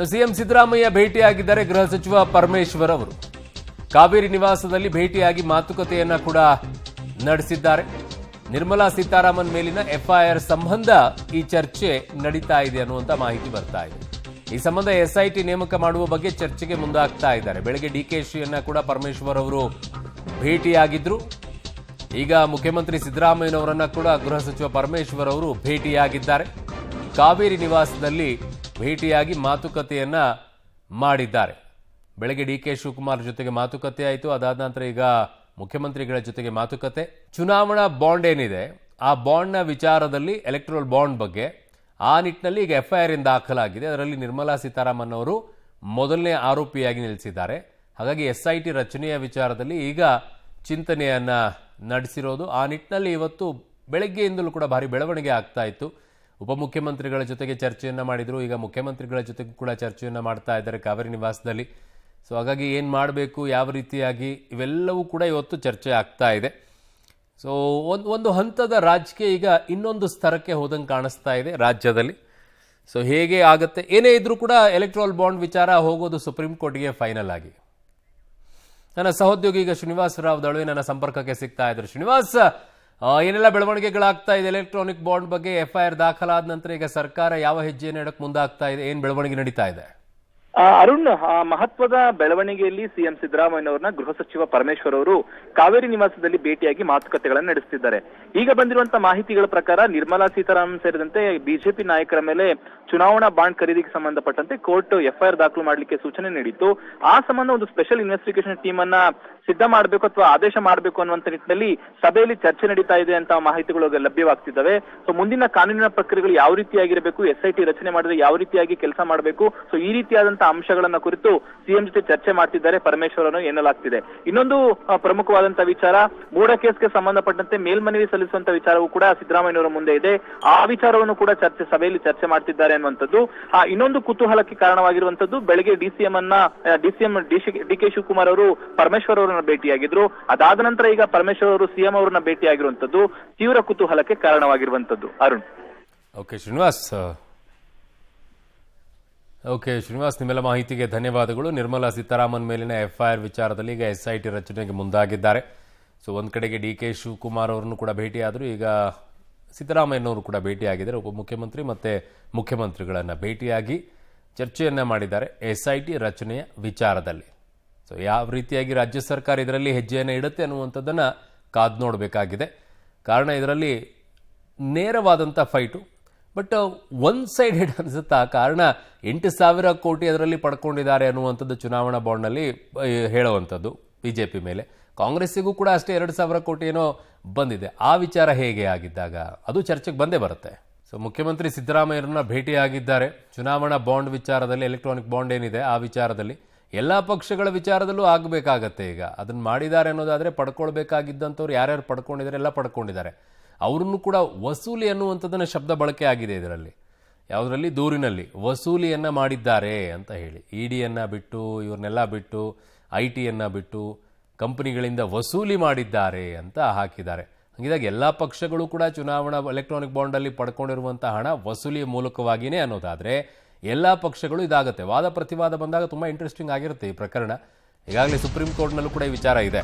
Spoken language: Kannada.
ಸಿಎಂ ಸಿದ್ದರಾಮಯ್ಯ ಭೇಟಿಯಾಗಿದ್ದಾರೆ ಗೃಹ ಸಚಿವ ಪರಮೇಶ್ವರ್ ಅವರು ಕಾವೇರಿ ನಿವಾಸದಲ್ಲಿ ಭೇಟಿಯಾಗಿ ಮಾತುಕತೆಯನ್ನ ಕೂಡ ನಡೆಸಿದ್ದಾರೆ. ನಿರ್ಮಲಾ ಸೀತಾರಾಮನ್ ಮೇಲಿನ ಎಫ್ಐಆರ್ ಸಂಬಂಧ ಈ ಚರ್ಚೆ ನಡೀತಾ ಇದೆ ಅನ್ನುವಂತ ಮಾಹಿತಿ ಬರ್ತಾ ಇದೆ. ಈ ಸಂಬಂಧ ಎಸ್ಐಟಿ ನೇಮಕ ಮಾಡುವ ಬಗ್ಗೆ ಚರ್ಚೆಗೆ ಮುಂದಾಗ್ತಾ ಇದ್ದಾರೆ. ಬೆಳಗ್ಗೆ ಡಿಕೆಶಿಯನ್ನ ಕೂಡ ಪರಮೇಶ್ವರ್ ಅವರು ಭೇಟಿಯಾಗಿದ್ರು. ಈಗ ಮುಖ್ಯಮಂತ್ರಿ ಸಿದ್ದರಾಮಯ್ಯನವರನ್ನ ಕೂಡ ಗೃಹ ಸಚಿವ ಪರಮೇಶ್ವರ್ ಅವರು ಭೇಟಿಯಾಗಿದ್ದಾರೆ. ಕಾವೇರಿ ನಿವಾಸದಲ್ಲಿ ಭೇಟಿಯಾಗಿ ಮಾತುಕತೆಯನ್ನ ಮಾಡಿದ್ದಾರೆ. ಬೆಳಗ್ಗೆ ಡಿಕೆ ಶಿವಕುಮಾರ್ ಜೊತೆಗೆ ಮಾತುಕತೆ ಆಯಿತು. ಅದಾದ ನಂತರ ಈಗ ಮುಖ್ಯಮಂತ್ರಿಗಳ ಜೊತೆಗೆ ಮಾತುಕತೆ. ಚುನಾವಣಾ ಬಾಂಡ್ ಏನಿದೆ ಆ ಬಾಂಡ್ನ ವಿಚಾರದಲ್ಲಿ ಎಲೆಕ್ಟ್ರಲ್ ಬಾಂಡ್ ಬಗ್ಗೆ ಆ ನಿಟ್ಟಿನಲ್ಲಿ ಈಗ ಎಫ್ಐಆರ್ ದಾಖಲಾಗಿದೆ. ಅದರಲ್ಲಿ ನಿರ್ಮಲಾ ಸೀತಾರಾಮನ್ ಅವರು ಮೊದಲನೇ ಆರೋಪಿಯಾಗಿ ನಿಲ್ಲಿಸಿದ್ದಾರೆ. ಹಾಗಾಗಿ ಎಸ್ಐಟಿ ರಚನೆಯ ವಿಚಾರದಲ್ಲಿ ಈಗ ಚಿಂತನೆಯನ್ನ ನಡೆಸಿರೋದು. ಆ ನಿಟ್ಟಿನಲ್ಲಿ ಇವತ್ತು ಬೆಳಗ್ಗೆಯಿಂದಲೂ ಕೂಡ ಭಾರಿ ಬೆಳವಣಿಗೆ ಆಗ್ತಾ ಇತ್ತು. ಉಪಮುಖ್ಯಮಂತ್ರಿಗಳ ಜೊತೆಗೆ ಚರ್ಚೆಯನ್ನ ಮಾಡಿದ್ರು. ಈಗ ಮುಖ್ಯಮಂತ್ರಿಗಳ ಜೊತೆಗೂ ಕೂಡ ಚರ್ಚೆಯನ್ನ ಮಾಡ್ತಾ ಇದ್ದಾರೆ ಕಾವೇರಿ ನಿವಾಸದಲ್ಲಿ. ಸೊ ಹಾಗಾಗಿ ಏನು ಮಾಡಬೇಕು, ಯಾವ ರೀತಿಯಾಗಿ, ಇವೆಲ್ಲವೂ ಕೂಡ ಇವತ್ತು ಚರ್ಚೆ ಆಗ್ತಾ ಇದೆ. ಸೊ ಒಂದು ಹಂತದ ರಾಜಕೀಯ ಈಗ ಇನ್ನೊಂದು ಸ್ತರಕ್ಕೆ ಹೋದಂಗೆ ಕಾಣಿಸ್ತಾ ಇದೆ ರಾಜ್ಯದಲ್ಲಿ. ಸೊ ಹೇಗೆ ಆಗುತ್ತೆ, ಏನೇ ಇದ್ರೂ ಕೂಡ ಎಲೆಕ್ಟ್ರಲ್ ಬಾಂಡ್ ವಿಚಾರ ಹೋಗೋದು ಸುಪ್ರೀಂ ಕೋರ್ಟ್ಗೆ ಫೈನಲ್ ಆಗಿ. ನನ್ನ ಸಹೋದ್ಯೋಗಿ ಈಗ ಶ್ರೀನಿವಾಸ್ ರಾವ್ ದಳುವೆ ನನ್ನ ಸಂಪರ್ಕಕ್ಕೆ ಸಿಗ್ತಾ ಇದ್ರು. ಶ್ರೀನಿವಾಸ್, ಏನೆಲ್ಲ ಬೆಳವಣಿಗೆಗಳಾಗ್ತಾ ಇದೆ ಎಲೆಕ್ಟ್ರಾನಿಕ್ ಬಾಂಡ್ ಬಗ್ಗೆ? ಎಫ್ಐಆರ್ ದಾಖಲಾದ ನಂತರ ಈಗ ಸರ್ಕಾರ ಯಾವ ಹೆಜ್ಜೆಯನ್ನು ಇಡಕ್ಕೆ ಮುಂದಾಗ್ತಾ ಇದೆ? ಏನ್ ಬೆಳವಣಿಗೆ ನಡೀತಾ ಇದೆ? ಅರುಣ್, ಮಹತ್ವದ ಬೆಳವಣಿಗೆಯಲ್ಲಿ ಸಿಎಂ ಸಿದ್ದರಾಮಯ್ಯನವರನ್ನ ಗೃಹ ಸಚಿವ ಪರಮೇಶ್ವರ್ ಅವರು ಕಾವೇರಿ ನಿವಾಸದಲ್ಲಿ ಭೇಟಿಯಾಗಿ ಮಾತುಕತೆಗಳನ್ನು ನಡೆಸುತ್ತಿದ್ದಾರೆ. ಈಗ ಬಂದಿರುವಂತಹ ಮಾಹಿತಿಗಳ ಪ್ರಕಾರ ನಿರ್ಮಲಾ ಸೀತಾರಾಮನ್ ಸೇರಿದಂತೆ ಬಿಜೆಪಿ ನಾಯಕರ ಮೇಲೆ ಚುನಾವಣಾ ಬಾಂಡ್ ಖರೀದಿಗೆ ಸಂಬಂಧಪಟ್ಟಂತೆ ಕೋರ್ಟ್ ಎಫ್ಐಆರ್ ದಾಖಲು ಮಾಡಲಿಕ್ಕೆ ಸೂಚನೆ ನೀಡಿತ್ತು. ಆ ಸಂಬಂಧ ಒಂದು ಸ್ಪೆಷಲ್ ಇನ್ವೆಸ್ಟಿಗೇಷನ್ ಟೀಮ್ ಅನ್ನ ಸಿದ್ಧ ಮಾಡಬೇಕು ಅಥವಾ ಆದೇಶ ಮಾಡಬೇಕು ಅನ್ನುವಂತ ನಿಟ್ಟಿನಲ್ಲಿ ಸಭೆಯಲ್ಲಿ ಚರ್ಚೆ ನಡೀತಾ ಇದೆ ಅಂತ ಮಾಹಿತಿಗಳು ಲಭ್ಯವಾಗ್ತಿದ್ದಾವೆ. ಸೊ ಮುಂದಿನ ಕಾನೂನಿನ ಪ್ರಕ್ರಿಯೆಗಳು ಯಾವ ರೀತಿಯಾಗಿರಬೇಕು, ಎಸ್ಐಟಿ ರಚನೆ ಮಾಡಿದ್ರೆ ಯಾವ ರೀತಿಯಾಗಿ ಕೆಲಸ ಮಾಡಬೇಕು, ಸೊ ಈ ರೀತಿಯಾದಂತಹ ಅಂಶಗಳನ್ನ ಕುರಿತು ಸಿಎಂ ಜೊತೆ ಚರ್ಚೆ ಮಾಡ್ತಿದ್ದಾರೆ ಪರಮೇಶ್ವರ್ ಅವರು ಎನ್ನಲಾಗ್ತಿದೆ. ಇನ್ನೊಂದು ಪ್ರಮುಖವಾದಂತಹ ವಿಚಾರ, ಮೂಡ ಕೇಸ್ಗೆ ಸಂಬಂಧಪಟ್ಟಂತೆ ಮೇಲ್ಮನವಿ ಸಲ್ಲಿಸುವಂತ ವಿಚಾರವೂ ಕೂಡ ಸಿದ್ದರಾಮಯ್ಯನವರ ಮುಂದೆ ಇದೆ. ಆ ವಿಚಾರವನ್ನು ಕೂಡ ಸಭೆಯಲ್ಲಿ ಚರ್ಚೆ ಮಾಡ್ತಿದ್ದಾರೆ ಅನ್ನುವಂಥದ್ದು. ಇನ್ನೊಂದು ಕುತೂಹಲಕ್ಕೆ ಕಾರಣವಾಗಿರುವಂತದ್ದು, ಬೆಳಗ್ಗೆ ಡಿಸಿಎಂ ಡಿಕೆ ಶಿವಕುಮಾರ್ ಅವರು ಪರಮೇಶ್ವರ್ ಅವರನ್ನ ಭೇಟಿಯಾಗಿದ್ರು. ಅದಾದ ನಂತರ ಈಗ ಪರಮೇಶ್ವರ್ ಅವರು ಸಿಎಂ ಅವರನ್ನ ಭೇಟಿಯಾಗಿರುವಂತದ್ದು ತೀವ್ರ ಕುತೂಹಲಕ್ಕೆ ಕಾರಣವಾಗಿರುವಂತದ್ದು. ಅರುಣ್. ಓಕೆ ಶ್ರೀನಿವಾಸ್, ನಿಮ್ಮೆಲ್ಲ ಮಾಹಿತಿಗೆ ಧನ್ಯವಾದಗಳು. ನಿರ್ಮಲಾ ಸೀತಾರಾಮನ್ ಮೇಲಿನ ಎಫ್ಐಆರ್ ವಿಚಾರದಲ್ಲಿ ಈಗ ಎಸ್ಐಟಿ ರಚನೆಗೆ ಮುಂದಾಗಿದ್ದಾರೆ. ಸೊ ಒಂದ್ ಕಡೆಗೆ ಡಿಕೆ ಶಿವಕುಮಾರ್ ಅವರನ್ನು ಕೂಡ ಭೇಟಿಯಾದರು. ಈಗ ಸಿದ್ದರಾಮಯ್ಯನವರು ಕೂಡ ಭೇಟಿಯಾಗಿದ್ದಾರೆ. ಉಪಮುಖ್ಯಮಂತ್ರಿ ಮತ್ತೆ ಮುಖ್ಯಮಂತ್ರಿಗಳನ್ನ ಭೇಟಿಯಾಗಿ ಚರ್ಚೆಯನ್ನ ಮಾಡಿದ್ದಾರೆ ಎಸ್ಐಟಿ ರಚನೆಯ ವಿಚಾರದಲ್ಲಿ. ಸೊ ಯಾವ ರೀತಿಯಾಗಿ ರಾಜ್ಯ ಸರ್ಕಾರ ಇದರಲ್ಲಿ ಹೆಜ್ಜೆಯನ್ನು ಇಡುತ್ತೆ ಅನ್ನುವಂಥದ್ದನ್ನ ಕಾದು ನೋಡಬೇಕಾಗಿದೆ. ಕಾರಣ ಇದರಲ್ಲಿ ನೇರವಾದಂಥ ಫೈಟು, ಬಟ್ ಒನ್ ಸೈಡೆಡ್ ಅನ್ಸುತ್ತಾ? ಕಾರಣ 8,000 ಕೋಟಿ ಅದರಲ್ಲಿ ಪಡ್ಕೊಂಡಿದ್ದಾರೆ ಅನ್ನುವಂಥದ್ದು ಚುನಾವಣಾ ಬಾಂಡ್ನಲ್ಲಿ ಹೇಳುವಂಥದ್ದು ಬಿಜೆಪಿ ಮೇಲೆ. ಕಾಂಗ್ರೆಸ್ಸಿಗೂ ಕೂಡ ಅಷ್ಟೇ 2,000 ಕೋಟಿ ಏನೋ ಬಂದಿದೆ. ಆ ವಿಚಾರ ಹೇಗೆ ಆಗಿದ್ದಾಗ ಅದು ಚರ್ಚೆಗೆ ಬಂದೇ ಬರುತ್ತೆ. ಸೊ ಮುಖ್ಯಮಂತ್ರಿ ಸಿದ್ದರಾಮಯ್ಯರನ್ನ ಭೇಟಿಯಾಗಿದ್ದಾರೆ. ಚುನಾವಣಾ ಬಾಂಡ್ ವಿಚಾರದಲ್ಲಿ, ಎಲೆಕ್ಟ್ರಾನಿಕ್ ಬಾಂಡ್ ಏನಿದೆ ಆ ವಿಚಾರದಲ್ಲಿ ಎಲ್ಲ ಪಕ್ಷಗಳ ವಿಚಾರದಲ್ಲೂ ಆಗಬೇಕಾಗತ್ತೆ. ಈಗ ಅದನ್ನ ಮಾಡಿದ್ದಾರೆ ಅನ್ನೋದಾದ್ರೆ ಪಡ್ಕೊಳ್ಬೇಕಾಗಿದ್ದಂಥವ್ರು ಯಾರ್ಯಾರು ಪಡ್ಕೊಂಡಿದ್ದಾರೆ ಎಲ್ಲ ಪಡ್ಕೊಂಡಿದ್ದಾರೆ. ಅವ್ರನ್ನು ಕೂಡ ವಸೂಲಿ ಅನ್ನುವಂಥದ್ದನ್ನ ಶಬ್ದ ಬಳಕೆ ಆಗಿದೆ ಇದರಲ್ಲಿ. ಯಾವುದರಲ್ಲಿ? ದೂರಿನಲ್ಲಿ ವಸೂಲಿಯನ್ನ ಮಾಡಿದ್ದಾರೆ ಅಂತ ಹೇಳಿ. ಇಡಿಯನ್ನ ಬಿಟ್ಟು, ಇವ್ರನ್ನೆಲ್ಲ ಬಿಟ್ಟು, ಐಟಿಯನ್ನ ಬಿಟ್ಟು ಕಂಪನಿಗಳಿಂದ ವಸೂಲಿ ಮಾಡಿದ್ದಾರೆ ಅಂತ ಹಾಕಿದ್ದಾರೆ. ಹಂಗಿದಾಗ ಎಲ್ಲ ಪಕ್ಷಗಳು ಕೂಡ ಚುನಾವಣಾ ಎಲೆಕ್ಟ್ರಾನಿಕ್ ಬಾಂಡಲ್ಲಿ ಪಡ್ಕೊಂಡಿರುವಂತಹ ಹಣ ವಸೂಲಿಯ ಮೂಲಕವಾಗಿಯೇ ಅನ್ನೋದಾದ್ರೆ ಎಲ್ಲ ಪಕ್ಷಗಳು ಇದಾಗುತ್ತೆ. ವಾದ ಪ್ರತಿವಾದ ಬಂದಾಗ ತುಂಬಾ ಇಂಟ್ರೆಸ್ಟಿಂಗ್ ಆಗಿರುತ್ತೆ ಈ ಪ್ರಕರಣ. ಈಗಾಗಲೇ ಸುಪ್ರೀಂ ಕೋರ್ಟ್ನಲ್ಲೂ ಕೂಡ ಈ ವಿಚಾರ ಇದೆ.